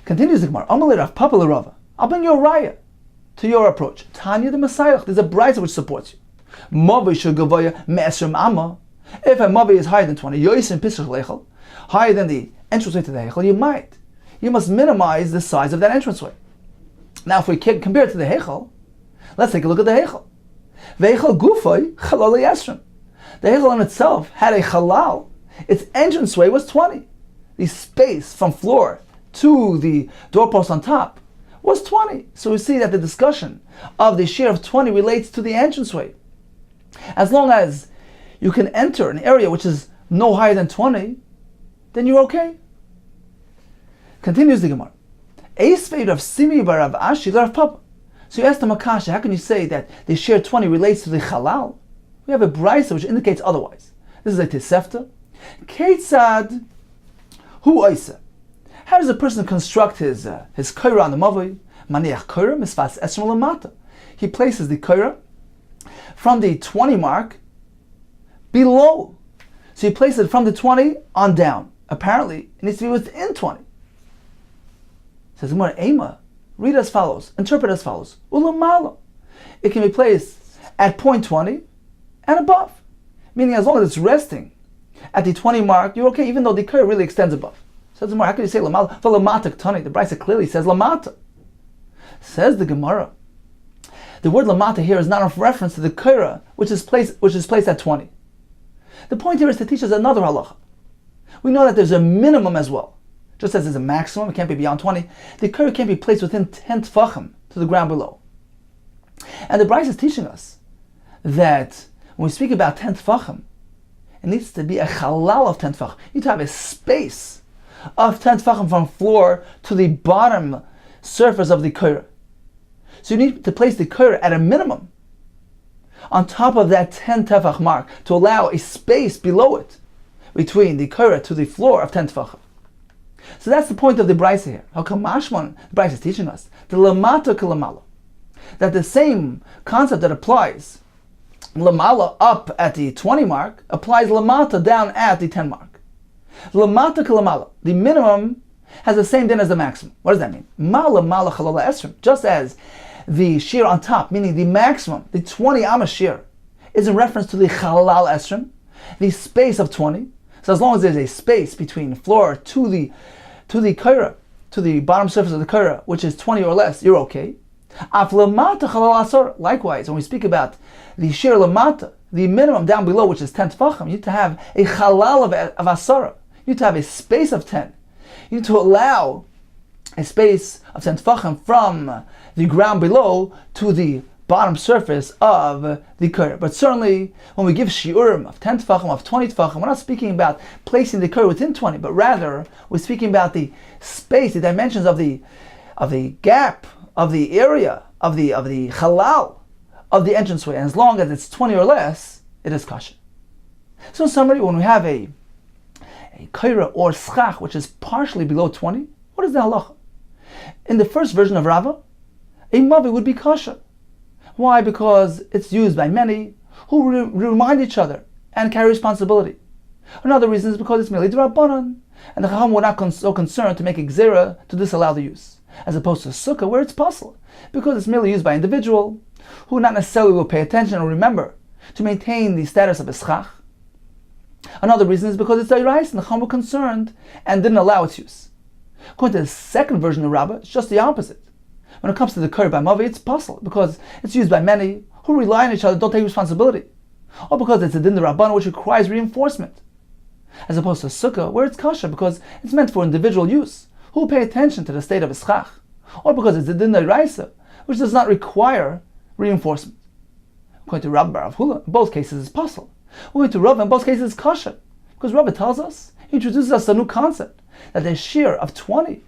Continues the Gemara, Amalei Rav Papa l'Rava, I'll bring you a raya to your approach. Tanya the Messiah, there's a brisa which supports you. Mavi shel gavoya me'esrim amma. If a mavi is higher than 20, yois and pisach lechel, higher than the entranceway to the hechel, you must minimize the size of that entranceway. Now, if we compare it to the hechel, let's take a look at the hechel. Veichel gufay chalal yesrim. The hechel in itself had a halal. Its entranceway was 20. The space from floor to the doorpost on top was 20. So we see that the discussion of the shiur of 20 relates to the entranceway. As long as you can enter an area which is no higher than 20, then you're okay. Continues the Gemara. Eisvei Rav Simi bar Rav Ashi Rav Papa. So you ask the Makasha, how can you say that the shiur 20 relates to the halal? We have a brisa which indicates otherwise. This is a Tesefta. Keitzad hu oisa. How does a person construct his koira on the mavoi? Maniach koira misfas esrim lamata. He places the koira from the 20 mark below. So he places it from the 20 on down. Apparently, it needs to be within 20. Says Gemara, Ema, read as follows, interpret as follows. Ulamala. It can be placed at point 20 and above. Meaning as long as it's resting at the 20 mark, you're okay, even though the koira really extends above. Says the Gemara, how can you say lamala? For lamata ktani, the brisa clearly says lamata. Says the Gemara, the word lamata here is not a reference to the koira which is placed at 20. The point here is to teach us another halacha. We know that there's a minimum as well. Just as there's a maximum, it can't be beyond 20. The koira can't be placed within 10 tefachim to the ground below. And the brisa is teaching us that when we speak about 10 tefachim, it needs to be a halal of 10 tefachim. You need to have a space of 10 tefachim from floor to the bottom surface of the koira. So you need to place the koira at a minimum on top of that 10 tefach mark to allow a space below it between the koira to the floor of 10 tefachim. So that's the point of the brisa here. How come Mashman, the brisa is teaching us the lamata kalamala, that the same concept that applies lamala up at the 20 mark applies lamata down at the 10 mark. Lamata kalamala, the minimum has the same din as the maximum. What does that mean? Mala mala chalala esrim. Just as the shiur on top, meaning the maximum, the 20 amma shiur, is in reference to the halal esrim, the space of 20. So as long as there's a space between floor to the koira, to the bottom surface of the koira, which is 20 or less, you're okay. Af lamata chalal asor. Likewise, when we speak about the shiur lamata, the minimum down below, which is 10 tefachim, you need to have a halal of asara. You need to have a space of 10. You need to allow a space of 10 tefachim from the ground below to the bottom surface of the koira. But certainly, when we give shiurim of 10 tefachim, of 20 tefachim, we're not speaking about placing the koira within 20, but rather we're speaking about the space, the dimensions of the gap, of the area, of the halal, of the entranceway. And as long as it's 20 or less, it is kosher. So in summary, when we have a kaira or schach, which is partially below 20, what is the halacha? In the first version of Rava, a mavi would be kosher. Why? Because it's used by many who remind each other and carry responsibility. Another reason is because it's merely d'Rabbanan, and the Chacham were not so concerned to make a gzera to disallow the use, as opposed to sukkah where it's possible, because it's merely used by an individual who not necessarily will pay attention or remember to maintain the status of a schach. Another reason is because it's da'iraisa, and the Chacham were concerned and didn't allow its use. According to the second version of Rabbah, it's just the opposite. When it comes to the kaira by mavi, it's possible because it's used by many who rely on each other, don't take responsibility, or because it's a din d'Rabbanan which requires reinforcement, as opposed to sukkah where it's kosher because it's meant for individual use who pay attention to the state of a schach, or because it's a din d'Oraisa which does not require reinforcement. According to Rabbi Bar Hula, in both cases it's possible. According to Rabbi, in both cases it's kosher, because Rabbi tells us, he introduces us a new concept, that the shiur of 20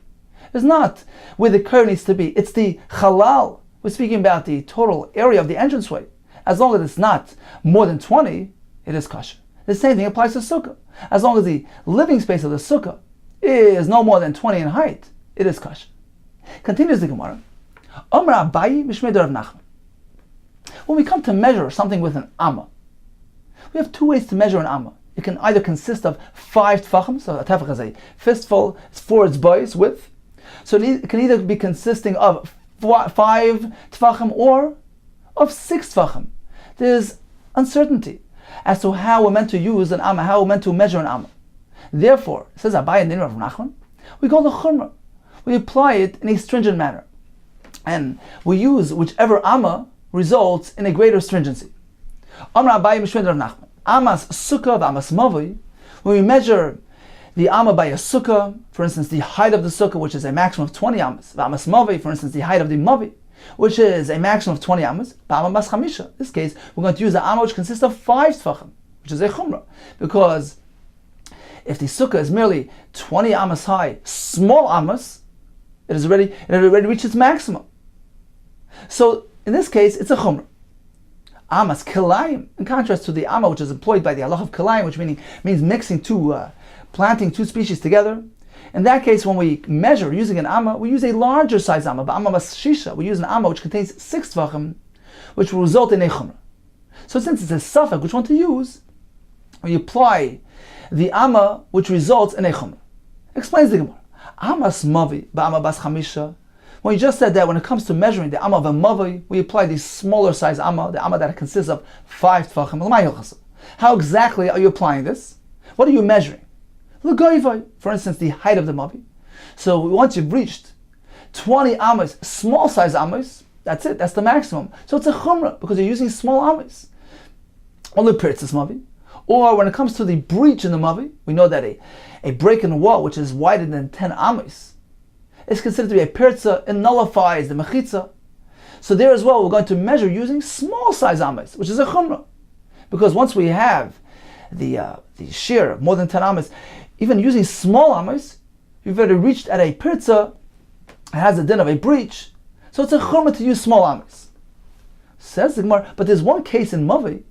is not where the kaira needs to be, it's the halal. We're speaking about the total area of the entranceway. As long as it's not more than 20, it is kosher. The same thing applies to sukkah. As long as the living space of the sukkah is no more than 20 in height, it is kosher. Continues the Gemara. Amar Abayi Mishmei Rav Nachman. When we come to measure something with an amma, we have two ways to measure an amma. It can either consist of 5 tefachim, so a tefach is a fistful, it's 4 its width. So it can either be consisting of 5 tefachim or of 6 tefachim. There's uncertainty as to how we're meant to use an amma, how we're meant to measure an amma. Therefore, says Abaye in the name of Nachman, we go the chumrah. We apply it in a stringent manner. And we use whichever amma results in a greater stringency. Amar Abaye Mishmei Rav Nachman. Amas sukkah v'amas mavi, when we measure the amma by a sukkah, for instance, the height of the sukkah, which is a maximum of 20 amas, v'amas mavi, for instance, the height of the mavi, which is a maximum of 20 amas, ba'ama bas chamisha. In this case, we're going to use the amma which consists of 5 tefachim, which is a chumrah, because if the sukkah is merely 20 amas high, small amas, it has already reached its maximum. So in this case, it's a chumrah. Amas kilayim, in contrast to the amma which is employed by the halach of kilayim, which means mixing planting two species together. In that case, when we measure using an amma, we use a larger size amma, but amma bas shisha, we use an amma which contains 6 tvachim, which will result in a chumrah. So since it's a suffix which one to use, we apply the amma which results in a chumrah. Explains the Gemara. Amas mavi ba'ama bas chamisha. When you just said that when it comes to measuring the amma of a mavi, we apply the smaller size amma, the amma that consists of 5 tefachim. How exactly are you applying this? What are you measuring? L'goivai, for instance, the height of the mavi. So once you've reached 20 amas, small size amas, that's it, that's the maximum. So it's a chumrah because you're using small amas. Only pirtzis mavi. Or when it comes to the breach in the mavi, we know that a break in the wall which is wider than 10 amas is considered to be a pirza and nullifies the mechitza. So there as well, we're going to measure using small size amas, which is a chumrah. Because once we have the shiur of more than 10 amas, even using small amas, you've already reached at a pirza, it has a din of a breach, so it's a chumrah to use small amas. Says the Gemara, but there's one case in mavi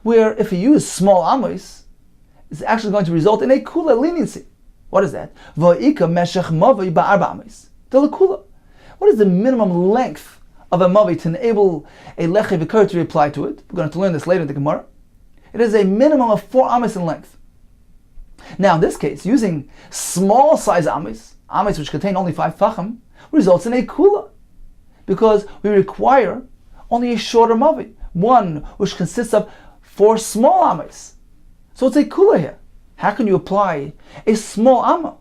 where if you use small amas, it's actually going to result in a kula leniency. What is that? Va'ika meshech mavi ba'arba amas. Delakula. What is the minimum length of a mavi to enable a leche v'kar to reply to it? We're going to learn this later in the Gemara. It is a minimum of 4 amas in length. Now in this case, using small size amas which contain only 5 tefachim, results in a kula, because we require only a shorter mavi, one which consists of 4 small amas. So it's a kula here. How can you apply a small amma?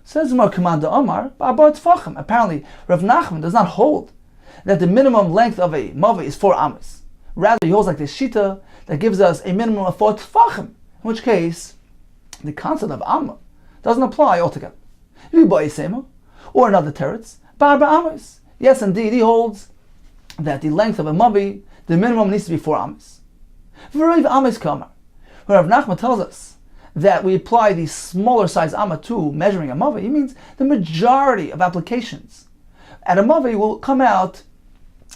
Says Mar Commander Omar, apparently Rav Nachman does not hold that the minimum length of a mavi is 4 amas. Rather, he holds like the shita that gives us a minimum of 4 tefachim, in which case the concept of amma doesn't apply altogether. If you buy a sema or another teretz, barba amas. Yes, indeed, he holds that the length of a mavi, the minimum needs to be 4 amas. V'reiv amas kamar. When Rav Nachman tells us that we apply the smaller size amma to measuring a mavi, he means the majority of applications at a mavi will come out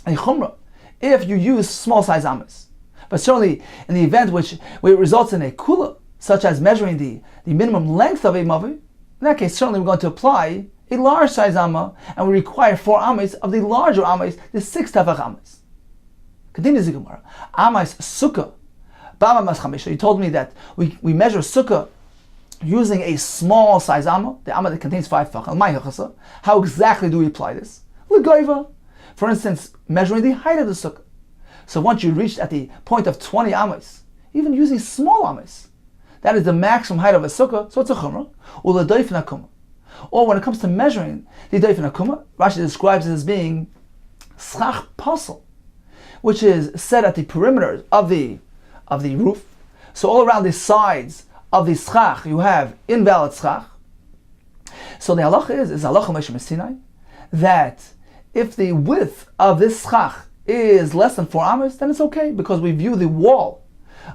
a chumrah if you use small size ammas. But certainly in the event where it results in a kula, such as measuring the minimum length of a mavi, in that case certainly we're going to apply a large size amma, and we require 4 amas of the larger amas, the 6 tefach amas. Continues the Gemara. Amas sukkah, bama mas chamisha. You told me that we measure sukkah using a small size amma, the amma that contains 5 tefach. How exactly do we apply this? L'goiva. For instance, measuring the height of the sukkah. So once you reached at the point of 20 amas, even using small amas, that is the maximum height of a sukkah, so it's a chumrah. Ula doifin akuma. Or when it comes to measuring the doifin akuma, Rashi describes it as being schach pasel, which is set at the perimeter of the roof. So all around the sides of the schach, you have invalid schach. So the halacha is halacha Moshe Sinai, that if the width of this schach is less than 4 amas, then it's okay, because we view the wall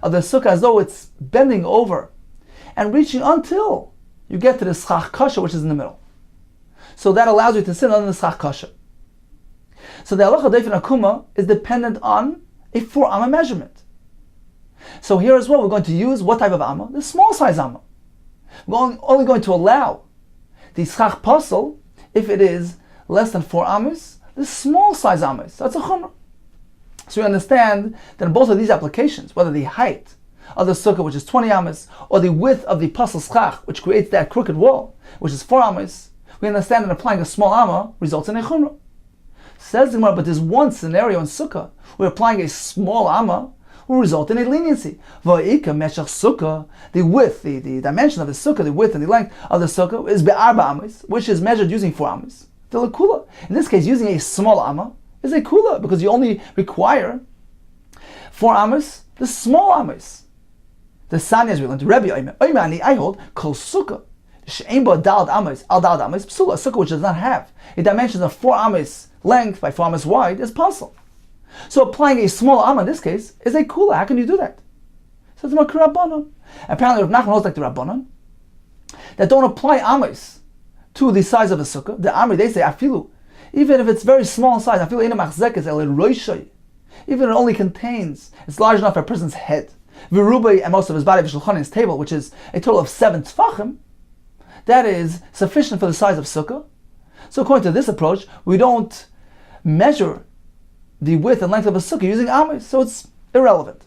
of the sukkah as though it's bending over and reaching until you get to the schach kasha, which is in the middle. So that allows you to sit on the schach kasha. So the halacha doifin akuma is dependent on a 4 amma measurement. So here as well, we're going to use what type of amma? The small size amma. We're only going to allow the schach pasel if it is less than 4 amas, the small size amas. That's a chumrah. So you understand that in both of these applications, whether the height of the sukkah, which is 20 amas, or the width of the pasel schach, which creates that crooked wall, which is 4 amas, we understand that applying a small amma results in a chumrah. Says the Gemara, but there's one scenario in sukkah where applying a small amma will result in a leniency. Va'ika meshach sukkah, the width, the dimension of the sukkah, the width and the length of the sukkah is be'arba amas, which is measured using 4 amas. The kula. In this case, using a small amma is a kula, because you only require 4 amas, the small amas. The Sanyas we learned, Rebbe Oimani, I hold, kol sukkah, she'ein bo dalad amas, al dalad amas, psula, a sukkah which does not have a dimension of 4 amas length by 4 amas wide is possible. So applying a small amma in this case is a kula. How can you do that? Says the Makar Rabbanon. Apparently Rav Nachman holds like the Rabbanon that don't apply amas to the size of the sukkah. The Amri, they say afilu, even if it's very small size, afilu ina machzekes el roishay, even if it only contains, it's large enough for a person's head, v'rubai, and most of his body, v'shulchanin's table, which is a total of 7 tfachim, that is sufficient for the size of sukkah. So according to this approach, we don't measure the width and length of a sukkah using amas, so it's irrelevant.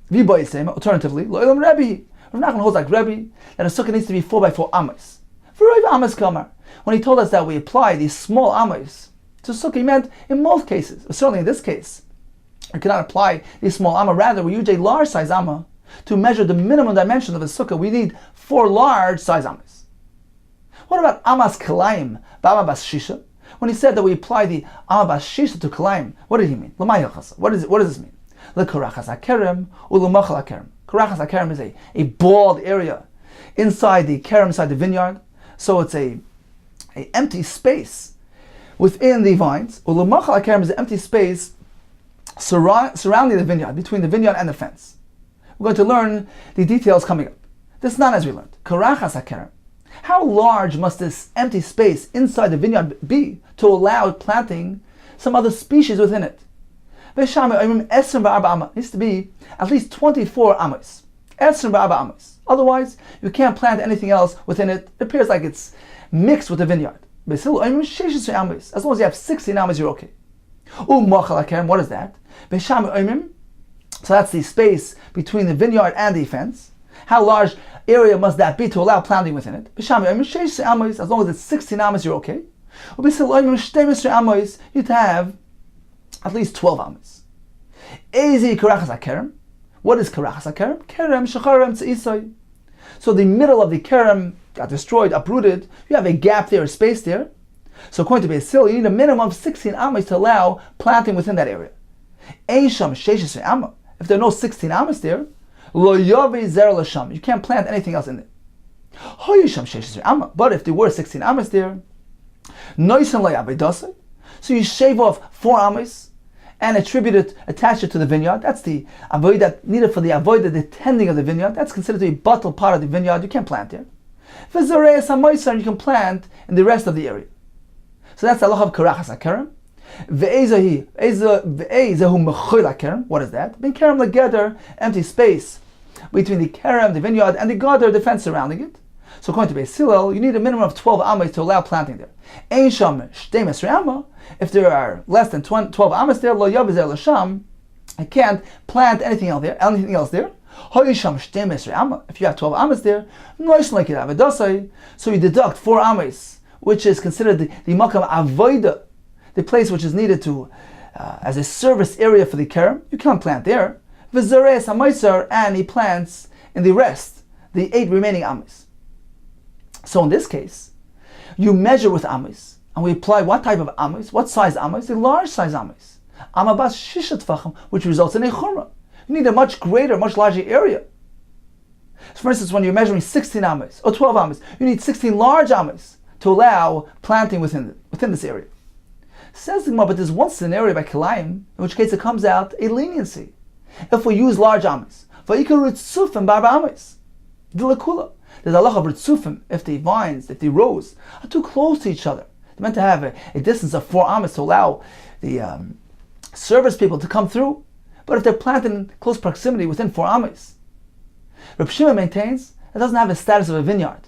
Alternatively, lo'ilam Rebbe, Rav Nachman holds like Rebbe that a sukkah needs to be 4 by 4 amas. V'roiv amas kamar. When he told us that we apply these small amas to sukkah, he meant in most cases, but certainly in this case, we cannot apply these small amma. Rather, we use a large size amma to measure the minimum dimension of a sukkah. We need 4 large size amas. What about amas kalayim, b'ama bas shisha? When he said that we apply the amma bas shisha to kalayim, what did he mean? What does this mean? L'karachas hakerem u'l'machal hakerem. Karachas hakerem is a bald area inside the kerem, inside the vineyard. So it's a empty space within the vines. U'l'machal hakerem is an empty space surrounding the vineyard, between the vineyard and the fence. We're going to learn the details coming up. This is not as we learned. Karachas hakerem. How large must this empty space inside the vineyard be to allow planting some other species within it? It needs to be at least 24 amas. Otherwise, you can't plant anything else within it. It appears like it's mixed with the vineyard. As long as you have 16 amas, you're okay. What is that? So that's the space between the vineyard and the fence. How large area must that be to allow planting within it? As long as it's 16 amas, you're okay. You'd have at least 12 amas. What is karachas hakerem? Kerem shecharem tzisai. So the middle of the kerem got destroyed, uprooted. You have a gap there, a space there. So according to Beis Hillel, you need a minimum of 16 amas to allow planting within that area. If there are no 16 amas there, you can't plant anything else in there. But if there were 16 amas there, so you shave off 4 amas and attach it to the vineyard. That's the avodah needed for the avodah, the tending of the vineyard. That's considered to be bottle part of the vineyard. You can't plant there. You can plant in the rest of the area. So that's the halacha of karachas hakerem. What is that? Ben kerem legather, empty space between the kerem, the vineyard, and the gather, the fence surrounding it. So according to Beis Hillel, you need a minimum of 12 amas to allow planting there. Ein sham shteimes re'ama. If there are less than 12 amas there, lo yavizer l'sham, I can't plant anything else there. If you have 12 amas there, so you deduct 4 amas, which is considered the makam avoida, the place which is needed to as a service area for the kerem. You can't plant there. And he plants in the rest, the 8 remaining amas. So in this case, you measure with amas, and we apply what type of amas, what size amas? The large size amas. Amabas shishat facham, which results in a chumrah. You need a much greater, much larger area. So for instance, when you're measuring 16 amas or 12 amas, you need 16 large amas to allow planting within this area. Says the Gemara, but there's one scenario by Kilayim, in which case it comes out a leniency. If we use large amas, va'ikar ritzufim barba amas, dilakula. There's a halacha of ritzufim if the vines, if the rows are too close to each other. They're meant to have a distance of 4 amas to allow the service people to come through. But if they're planted in close proximity within 4 amas, Reb Shimon maintains it doesn't have the status of a vineyard.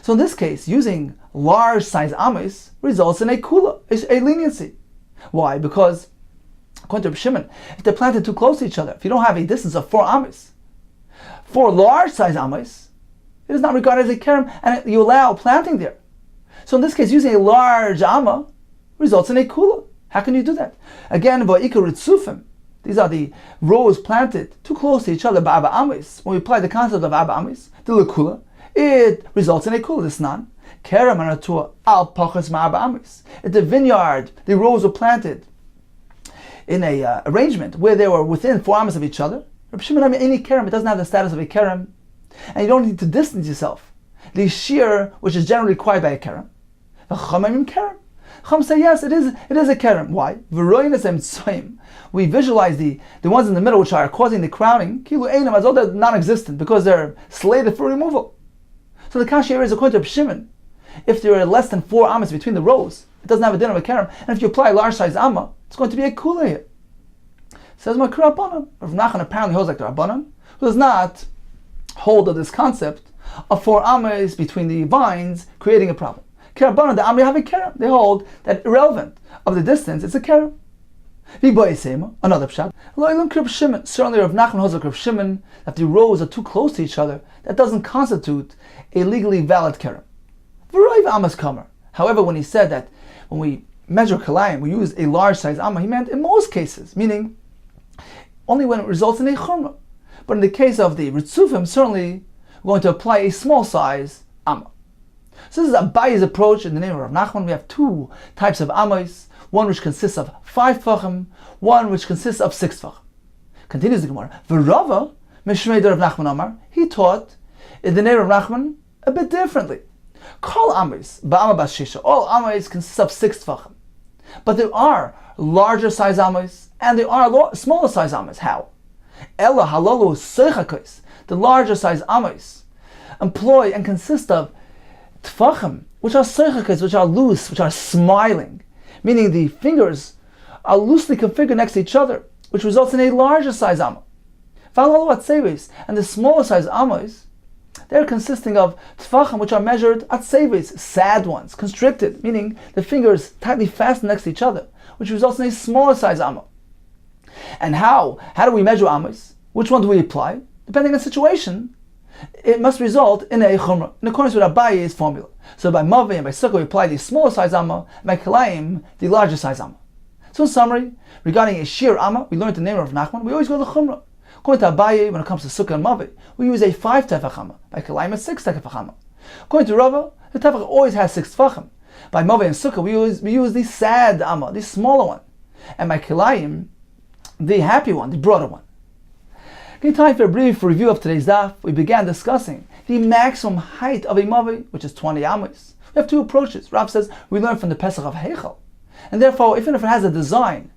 So in this case, using large size amas results in a kula, a leniency. Why? Because according to Reb Shimon, if they're planted too close to each other, if you don't have a distance of 4 amas, 4 large size amas, it is not regarded as a kerem, and you allow planting there. So in this case, using a large amma results in a kula. How can you do that? Again, va'ikar ritzufim. These are the rows planted too close to each other by Abba Amis. When we apply the concept of Abba Amis, the Lekula, it results in a Kula, this nan. Kerem anatua al pachas ma'Abba Amis. If the vineyard, the rows were planted in a arrangement where they were within 4 amas of each other, Reb Shimon, any kerem, it doesn't have the status of a kerem, and you don't need to distance yourself. The shiur, which is generally required by a kerem, the chamamim kerem. Chum say yes, it is a kerem. Why? We visualize the ones in the middle which are causing the crowding, kilu einam, as though they're non-existent because they're slated for removal. So the kasha is according to Reb Shimon. If there are less than 4 amas between the rows, it doesn't have a din of a kerem. And if you apply a large size amma, it's going to be a kula here. Says Makra Rabbanan. Rav Nachman apparently holds like the Rabbanan, who does not hold of this concept of 4 amas between the vines creating a problem. Kerabbanan, the Amri have a kerem. They hold that irrelevant of the distance, it's a kerem. Another pshat. Certainly Rav Nachman holds like Rav Shimon that the rows are too close to each other. That doesn't constitute a legally valid kerem. However, when he said that when we measure kalayim, we use a large size amma, he meant in most cases, meaning only when it results in a chumrah. But in the case of the ritzufim, certainly we're going to apply a small size amma. So this is Abayi's approach in the name of Rav Nachman. We have 2 types of amas, one which consists of 5 tfachim, one which consists of 6 tfachim. Continues the Gemara. V'Rava, Mishmei Rav Nachman Amar, he taught in the name of Rav Nachman a bit differently. Kol amas, ba'ama bas shisha, all amas consist of 6 tfachim. But there are larger size amas, and there are smaller size amas. How? Ella halalu seichakos, the larger size amas employ and consist of tfachim, which are seichakos, which are loose, which are smiling, meaning the fingers are loosely configured next to each other, which results in a larger size amma. And the smaller size ammas, they're consisting of tfachim, which are measured at seves, sad ones, constricted, meaning the fingers tightly fastened next to each other, which results in a smaller size amma. And how do we measure ammas? Which one do we apply? Depending on the situation, it must result in a chumrah, in accordance with Abayi's formula. So by Mavi and by Sukkah we apply the smaller size amma, and by Kalayim the larger size amma. So in summary, regarding a Shiur amma, we learned the name of Nachman, we always go to chumrah. According to Abayi, when it comes to Sukkah and Mavi, we use a 5 tefach amma, by Kalayim a 6 tefach amma. According to Rava, the tefach always has 6 tefachim. By Mavi and Sukkah we use the sad amma, the smaller one. And by Kalayim, the happy one, the broader one. Okay, time for a brief review of today's daf. We began discussing the maximum height of a mavi, which is 20 amos. We have 2 approaches. Rav says we learn from the Pesach of Heichal, and therefore, even if it has a design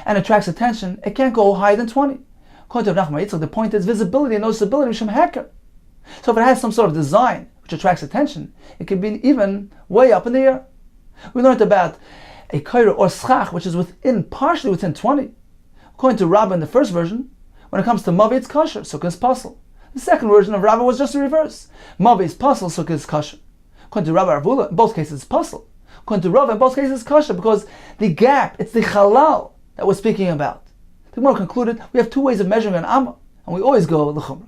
and attracts attention, it can't go higher than 20. According to Nachman Yitzchak, the point is visibility and noticeability from heker. So if it has some sort of design which attracts attention, it can be even way up in the air. We learned about a kaira or schach, which is partially within 20. According to Rabbah in the first version, when it comes to mavi, it's kosher, sukkah is puzzle. The second version of Rabbah was just the reverse. Mavi is puzzle, sukkah is kosher. According to Rabbi Arvula, in both cases it's puzzle. According to Rav, in both cases it's kosher, because the gap, it's the halal that we're speaking about. The Gemara concluded, we have two ways of measuring an amma, and we always go l'chumrah.